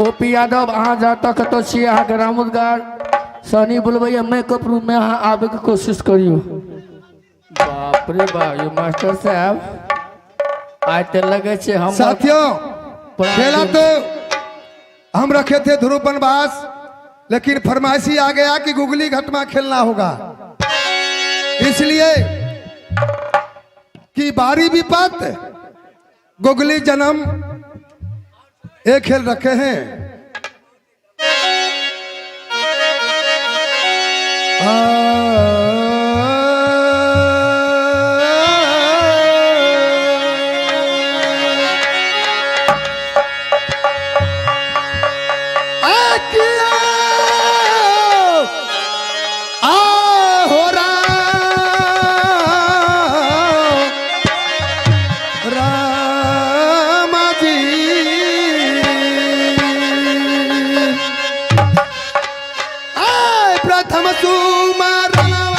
ओपी यादव अहाँ जहाँ तक तो छी अहाँ के रामुदगार सनी बुलबैया मेकअप रूम में अहाँ आबे के कोशिश करियो। बाप रे बाप ये मास्टर साहब आज तो लगे छे हम साथियों खेला तो हम रखे थे ध्रुव बनवास, लेकिन फरमाइशी आ गया कि गुगली घटमा खेलना होगा, इसलिए कि बारी विपत गुगली जन्म एक खेल रखे हैं। प्रथम सुमरनवा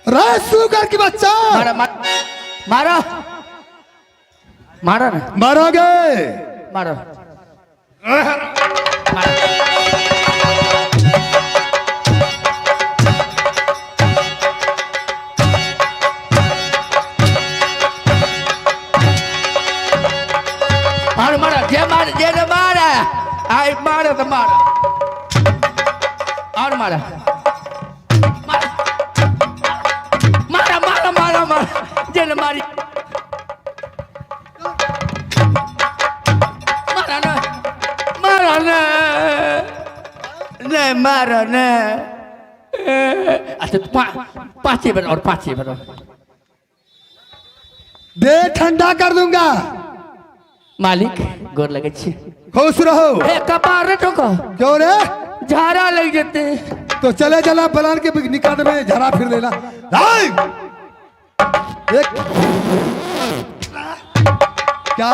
रे सुगर की बच्चा, मारा मारा मारा ना, मारोगे। मारो मारो। मारा जे मारा आई मारो तो मारो और मारा मारा मारा मारा मारा जे मारी मारा ना नहीं मारो ना। अच्छा पाँच ही बनो और पाँच ही बनो। दे ठंडा कर दूंगा। मालिक गोर लगे छी। खुश रहो। ए कपार रे ठोको। क्यों रे? झाड़ा लग जाते। तो चले चला बलान के निकाल में झरा फिर लेना। क्या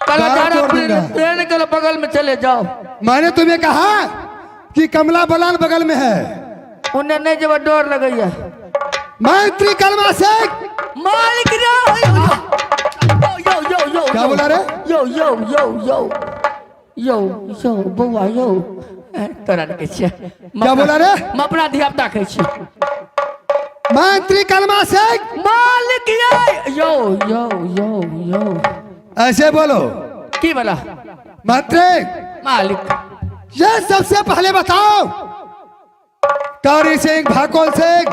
कल झाड़ा ट्रेन के बगल में चले जाओ। मैंने तुम्हें कहा कि कमला बलान बगल में है। उन्हें नहीं जब डोर लगैया। मैत्री कलमा से मालिक यो क्या बोला रे? यो बउआ यो तोरा के छियै। क्या बोला रे? हम अपना धियापुता कहै छी। मैत्री कलमा से मालिक यो ऐसे बोलो। की बोला? मैत्री मालिक ये सबसे पहले बताओ, कारी सिंह, भाकोल सिंह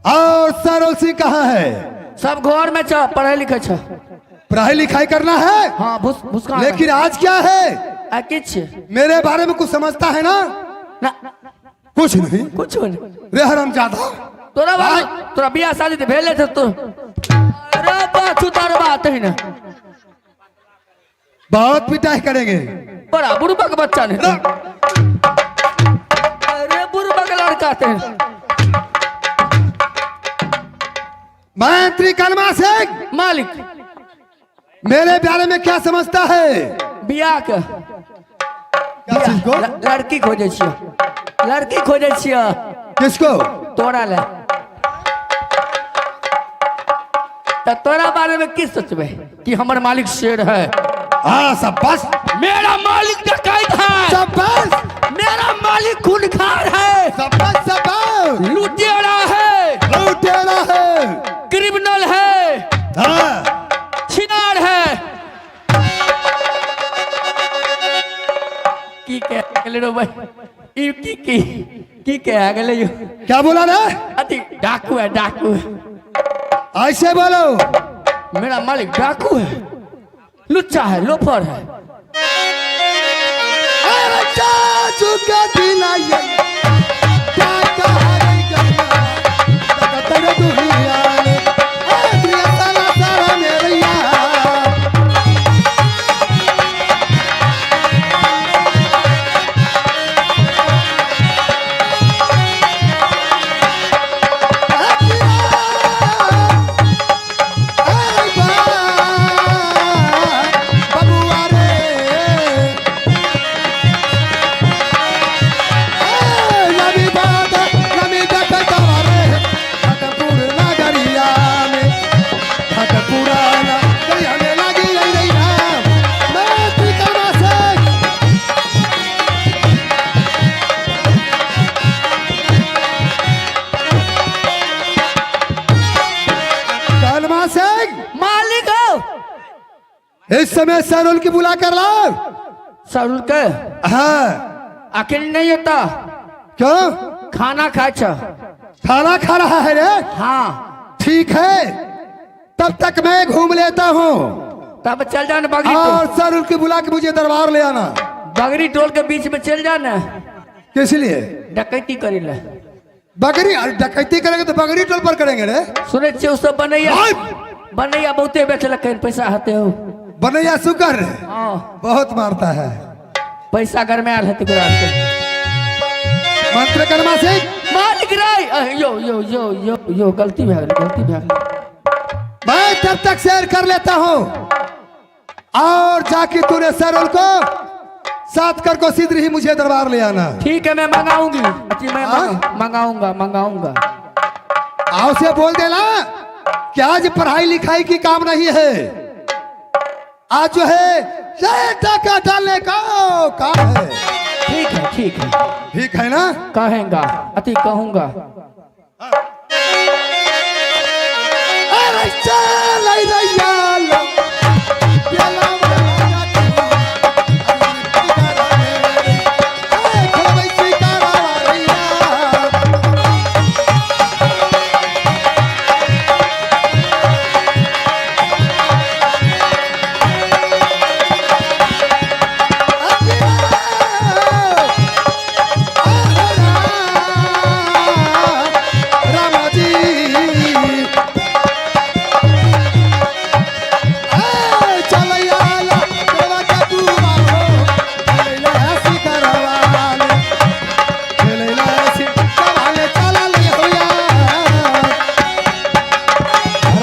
और सरोल सिंह कहाँ है? सब घर में छ, पढ़े लिखे छ। पढ़ाई लिखाई करना है। हाँ भूसका। लेकिन आज क्या है? किछ मेरे बारे में कुछ समझता है ना? ना कुछ नहीं। कुछ नहीं। रे हरामजादा, तोरा बियाह शादी तो भेले थे तू। अरे बात उतार बात है ना। बहुत पिटाई करेंगे। बड़ा बुढ़बा का बच्चा नहीं। अरे बुढ़बा का लड़का थे। मैत्री कलमा सिंह, मालिक मेरे बारे में क्या समझता है? बियाह के क्या चीज को? लड़की खोजे छियै। लड़की खोजे छियै। किसको? तोरा ले। तो तोरा बारे में किस सोचबे कि हमारे मालिक शेर है? हाँ शाबाश। मेरा मालिक डकैत है। शाबाश। मेरा मालिक खूंखार है। शाबाश शाबाश। लुटेरा है। लुटेरा है। क्रिमिनल है। हाँ। छिनार है। की कह गेले रो भाई? ई की कह गेले यो? क्या बोला रे? अति डाकू है, डाकू है। ऐसे बोलो। मेरा मालिक डाकू है, लुच्चा है, लोफर है। चुका दिला ये क्या हरी गया तेरे दुनिया में तेरा साला सारा मेरे यार। बबुआ रे मालिक हो। इस समय सरुल की बुला कर लाओ। सरुल के? हाँ। अकेले नहीं होता। क्यों? खाना खाए छ। खाना खा रहा है रे? हाँ। ठीक है, तब तक मैं घूम लेता हूँ। तब चल जाना बगरी और टोल। सरुल की बुला के मुझे दरबार ले आना। बगरी टोल के बीच में चल जाना। किस लिए? डकैती करे ले। बगरी? अरे डकैती करेंगे तो बगरी टोल पर करेंगे रे। सुने छे उस बनैया बहुते बेचल पैसा हते हो। बनैया सुकर हाँ बहुत मारता है। पैसा घर में आल हते गुरान के। मंत्र कर्मा से मालिक रे यो गलती भए गेल, गलती भए गेल। मैं तब तक शेयर कर लेता हूँ और जाके तूने सरुल को साथ कर को सीध ही मुझे दरबार ले आना। ठीक है, मैं मंगाऊंगी। मैं मंगाऊंगा। आओ से बोल देना कि आज पढ़ाई लिखाई की काम नहीं है, आज जो है ये टाका डालने का काम है। ठीक है ठीक है, ठीक है ना? कहेंगा अति कहूंगा। अरे चल रैया लो, प्याला वाला तू, अरे खलबै सिकारा वारिया।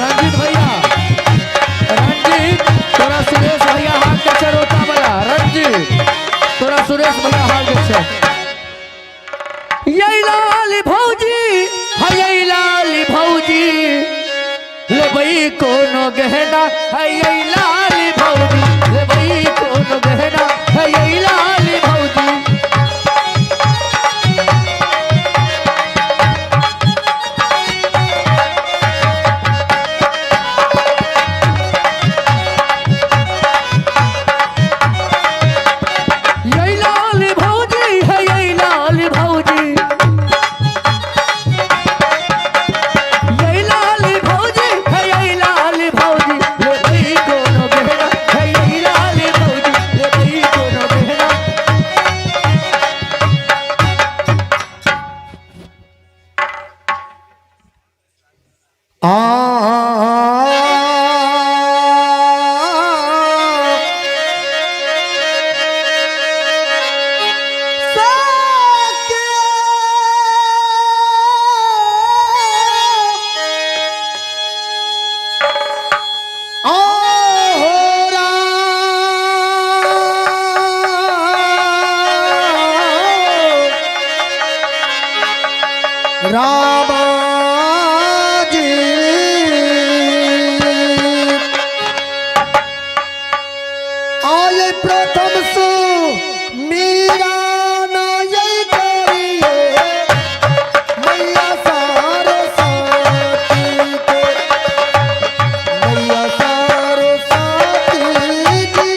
रंजीत भैया, रंजीत तोरा सुरेश भैया हाथ के चरोता वाला, रंजीत तोरा सुरेश भैया हाथ के चर। ये लाल भौजी है, ये लाल भौजी लेबई कोनो गहना है, ये लाल भौजी लेबई कोनो गहना है, ये लाल भौजी। ये लाल भौजी है, ये लाल भौजी, ये लाल भौजी है, ये लाल भौजी लेबई कोनो गहना है, ये लाल भौजी लेबई कोनो गहना। रामा जी आये प्रथम सु मीरा ना यही करिए मैया सारो साथी को, मैया सारो साथी को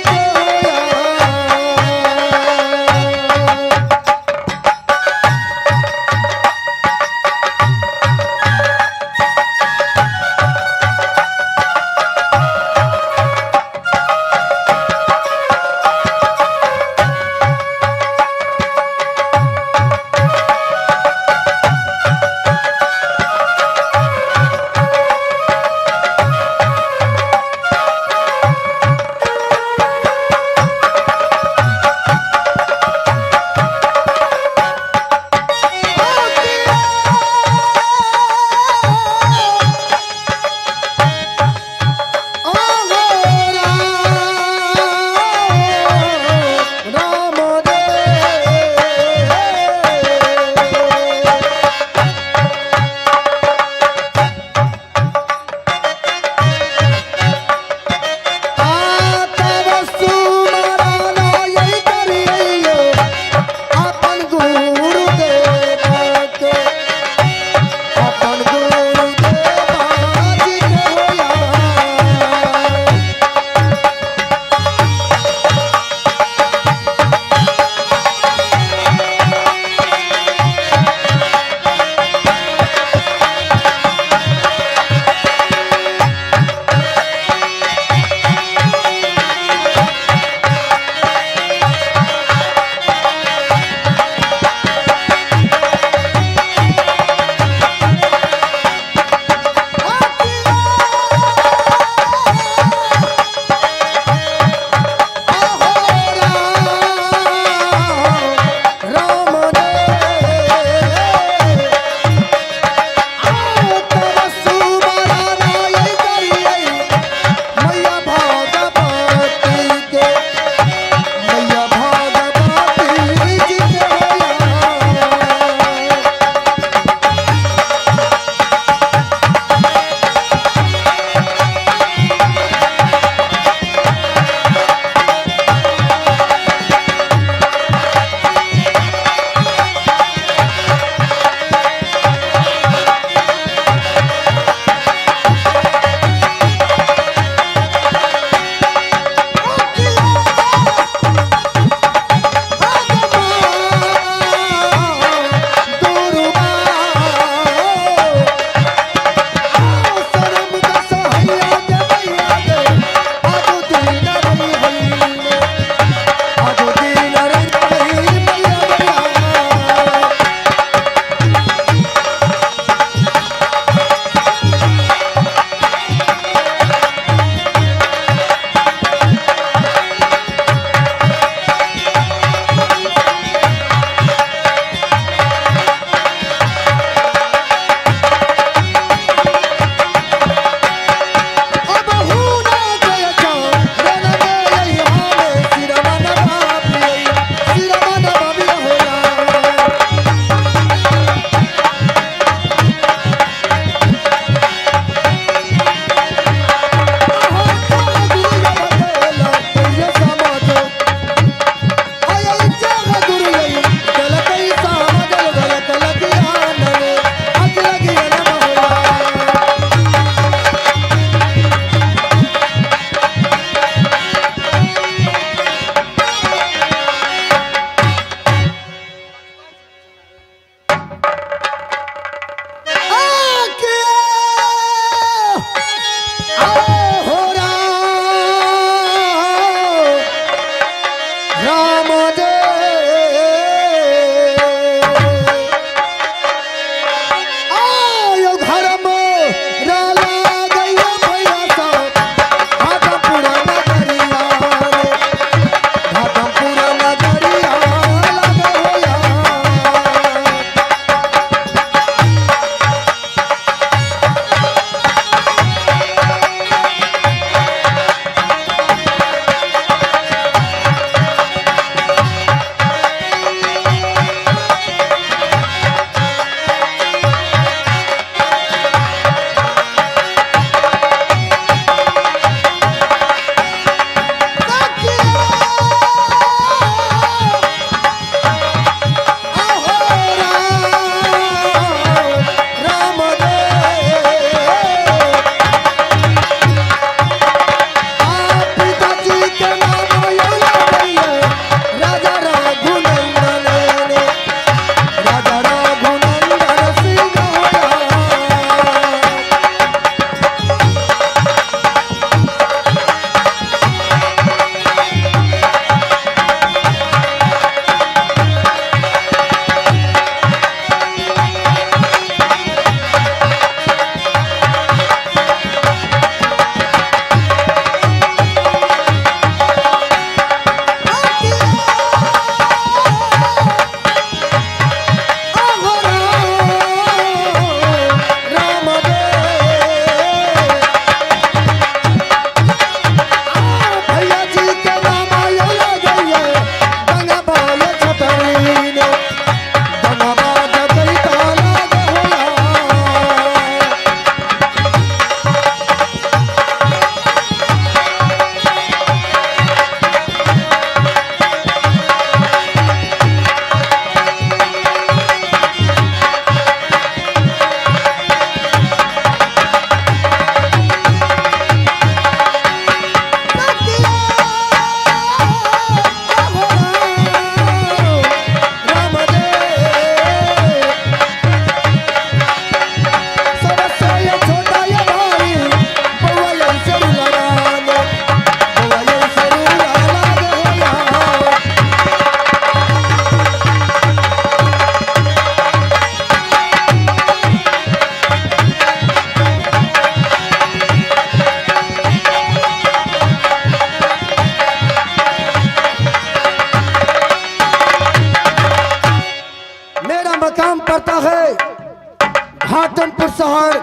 घाटमपुर शहर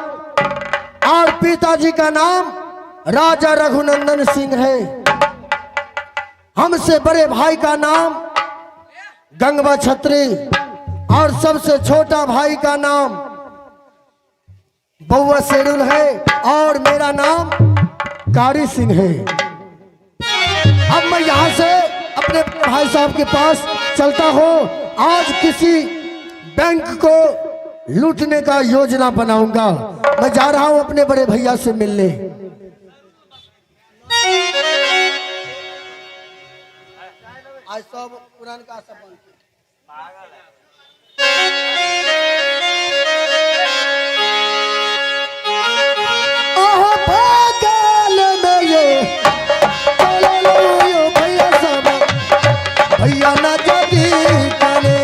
और पिताजी का नाम राजा रघुनंदन सिंह है। हमसे बड़े भाई का नाम गंगवा छत्री और सबसे छोटा भाई का नाम बउआ शेरुल है और मेरा नाम कारी सिंह है। अब मैं यहाँ से अपने भाई साहब के पास चलता हूँ। आज किसी बैंक को लूटने का योजना बनाऊंगा। मैं जा रहा हूँ अपने बड़े भैया से मिलने। आज सब पुरान का सब भैया ना जदी काने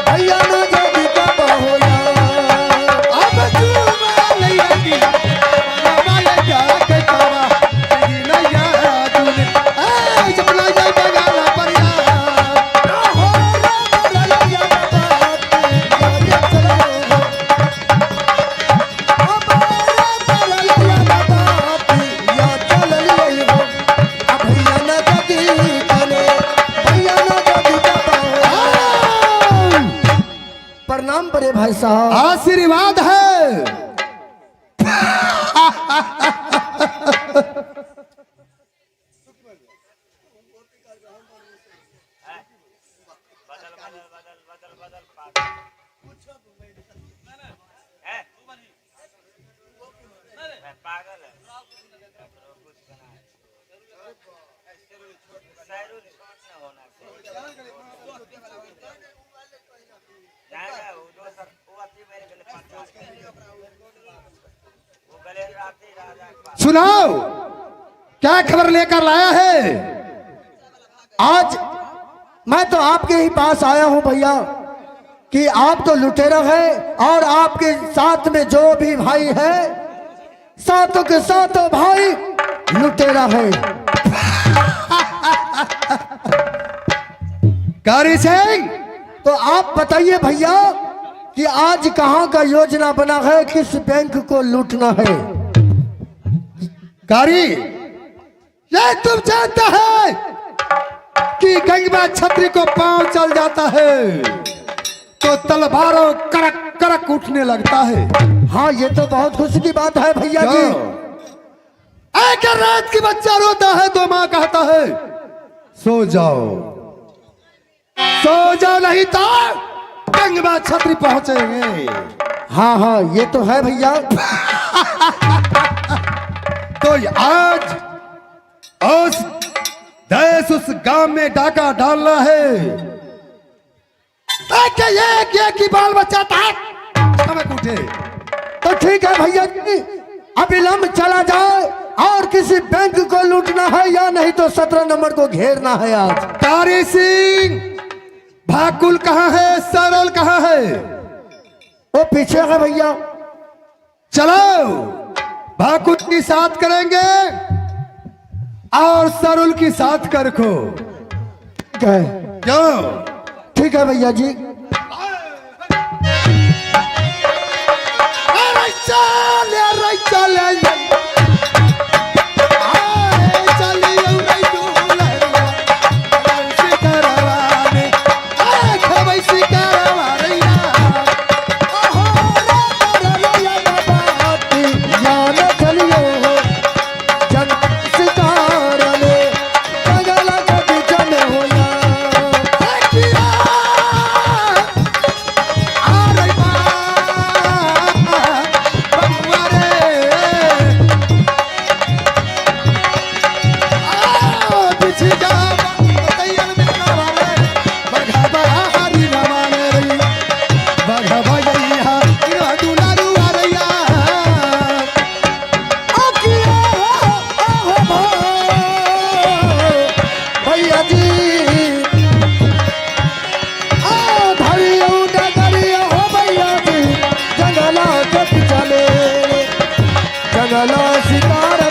भैया ना जदी का बहुला अब तू मालैया की बाबा जा के तावा जी नैया तूने ए चपला जा गाला परिया हो रैया बाबा चलो अब रैया बाबा या चल ले हो अब भैया ना जदी काने प्रणाम बड़े भाई साहब। आशीर्वाद है। सुनाओ क्या खबर लेकर लाया है? आज मैं तो आपके ही पास आया हूं भैया कि आप तो लुटेरा है और आपके साथ में जो भी भाई है सातों के सातों भाई लुटेरा है। कारी सिंह तो आप बताइए भैया कि आज कहां का योजना बना है, किस बैंक को लूटना है? कारी ये तुम जानता है कि गंगवा छत्री को पांव चल जाता है तो तलवारों करक करक उठने लगता है। हाँ ये तो बहुत खुशी की बात है भैया जी। अगर रात की बच्चा रोता है तो माँ कहता है सो जाओ नहीं तो गंगवा छत्री पहुंचेंगे। हाँ हाँ ये तो है भैया। तो आज उस देश उस गांव में डाका डालना है कि बाल बच्चा था चमक उठे। तो ठीक है भैया जी, अविलंब चला जाए और किसी बैंक को लूटना है या नहीं तो 17 नंबर को घेरना है। आज कारी सिंह भाकुल कहाँ है, सरल कहाँ है? वो पीछे है भैया। चलो भाकुल की साथ करेंगे और सरुल की साथ कर को जाओ। ठीक है भैया जी। जंगला शिकार